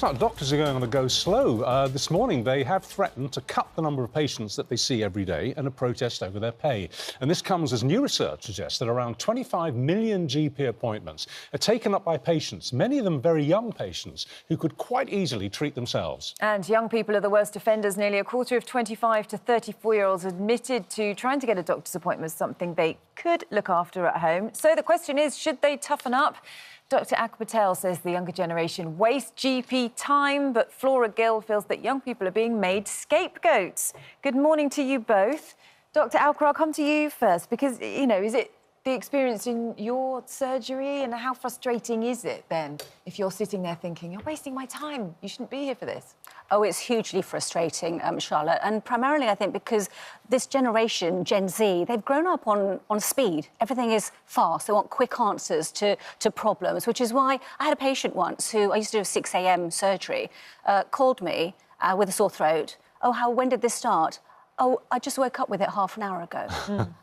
like doctors are going on a go slow. This morning, they have threatened to cut the number of patients that they see every day in a protest over their pay. And this comes as new research suggests that around 25 million GP appointments are taken up by patients, many of them very young patients, who could quite easily treat themselves. And young people are the worst offenders. Nearly a quarter of 25 to 34-year-olds admitted to trying to get a doctor's appointment, something they could look after at home. So the question is, should they toughen up? Dr Patel says the younger generation waste GP time, but Flora Gill feels that young people are being made scapegoats. Good morning to you both. Dr Alker, I'll come to you first, because, you know, is it the experience in your surgery, and how frustrating is it then if you're sitting there thinking, you're wasting my time, you shouldn't be here for this? Oh, it's hugely frustrating, Charlotte, and primarily, I think, because this generation, Gen Z, they've grown up on speed. Everything is fast. They want quick answers to problems, which is why I had a patient once who, I used to do a 6 a.m. surgery, called me with a sore throat. Oh, when did this start? Oh, I just woke up with it half an hour ago.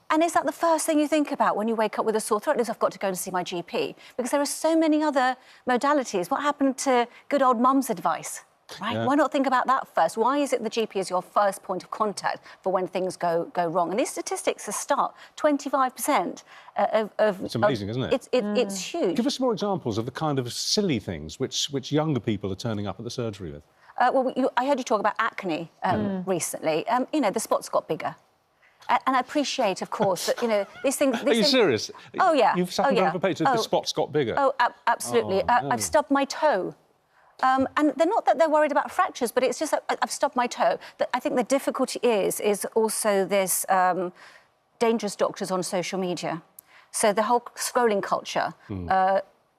And is that the first thing you think about when you wake up with a sore throat? Is I've got to go and see my GP? Because there are so many other modalities. What happened to good old mum's advice? Right? Yeah. Why not think about that first? Why is it the GP is your first point of contact for when things go wrong? And these statistics are stark. 25% of... It's amazing, isn't it? It's huge. Give us more examples of the kind of silly things which younger people are turning up at the surgery with. I heard you talk about acne recently. You know, the spots got bigger. And I appreciate, of course, that, you know, these things... Are you serious? Oh, yeah. You've sat down for patients, the spots got bigger? Oh, absolutely. Oh, no. I've stubbed my toe. And they're not that they're worried about fractures, but it's just that I've stubbed my toe. I think the difficulty is also this dangerous doctors on social media. So the whole scrolling culture...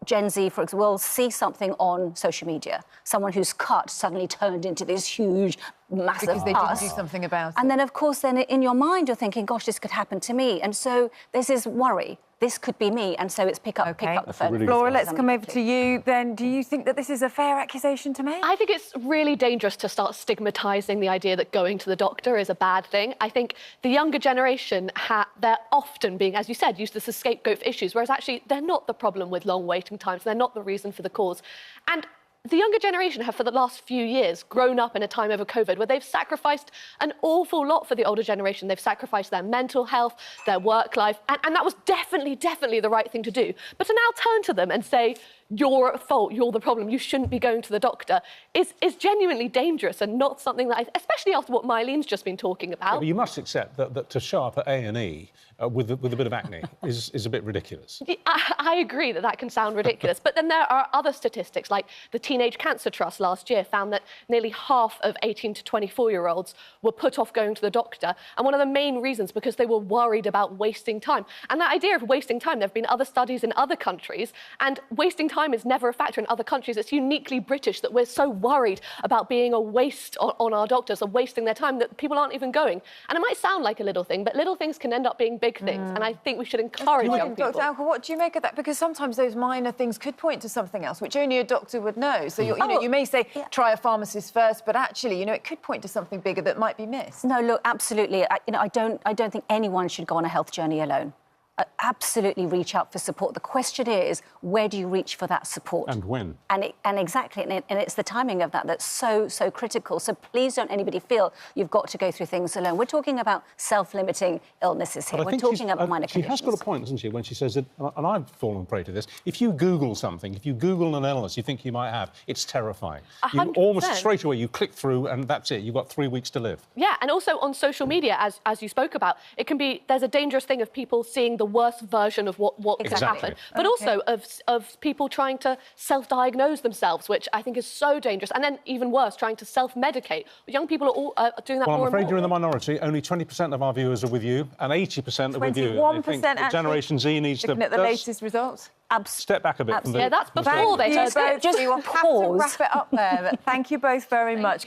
Gen Z, for example, will see something on social media. Someone who's cut suddenly turned into this huge, massive because they didn't do something about it. And then, of course, then in your mind, you're thinking, gosh, this could happen to me. And so there's this worry. This could be me. And so it's pick up the phone. Really Flora, let's come over to you then. Do you think that this is a fair accusation to make? I think it's really dangerous to start stigmatising the idea that going to the doctor is a bad thing. I think the younger generation, they're often being, as you said, used as a scapegoat for issues, whereas actually they're not the problem with long waiting times. They're not the reason for the cause. And the younger generation have, for the last few years, grown up in a time over COVID where they've sacrificed an awful lot for the older generation. They've sacrificed their mental health, their work life, and that was definitely the right thing to do. But to now turn to them and say, you're at fault, you're the problem, you shouldn't be going to the doctor, is genuinely dangerous and not something that, especially after what Mylene's just been talking about. Yeah, but you must accept that to show up at A&E with a bit of acne is a bit ridiculous. I agree that can sound ridiculous, but then there are other statistics, like the Teenage Cancer Trust last year found that nearly half of 18 to 24-year-olds were put off going to the doctor, and one of the main reasons because they were worried about wasting time. And that idea of wasting time, there have been other studies in other countries, and wasting time is never a factor in other countries. It's uniquely British that we're so worried about being a waste on our doctors or wasting their time that people aren't even going. And it might sound like a little thing, but little things can end up being big things, and I think we should encourage young people. Dr Alker, what do you make of that? Because sometimes those minor things could point to something else, which only a doctor would know. So you may say, try a pharmacist first, but actually, you know, it could point to something bigger that might be missed. No, look, absolutely. I don't think anyone should go on a health journey alone. Absolutely reach out for support. The question is, where do you reach for that support? And when? And exactly, and it's the timing of that that's so critical. So please don't anybody feel you've got to go through things alone. We're talking about self-limiting illnesses here. We're talking about minor conditions. She has got a point, hasn't she, when she says that, and I've fallen prey to this, if you Google something, if you Google an illness you think you might have, it's terrifying. 100%. You almost straight away, you click through and that's it. You've got 3 weeks to live. Yeah, and also on social media, as you spoke about, there's a dangerous thing of people seeing the worst version of what could happen, but also of people trying to self-diagnose themselves, which I think is so dangerous, and then even worse, trying to self-medicate. Young people are all doing that more and more. Well, I'm afraid you're in the minority. Only 20% of our viewers are with you, and 80% are with you. 21% actually. Generation Z needs to... Looking at the latest results. Step back a bit. Yeah, that's before they... Just pause. Have to wrap it up there, but thank you both very much.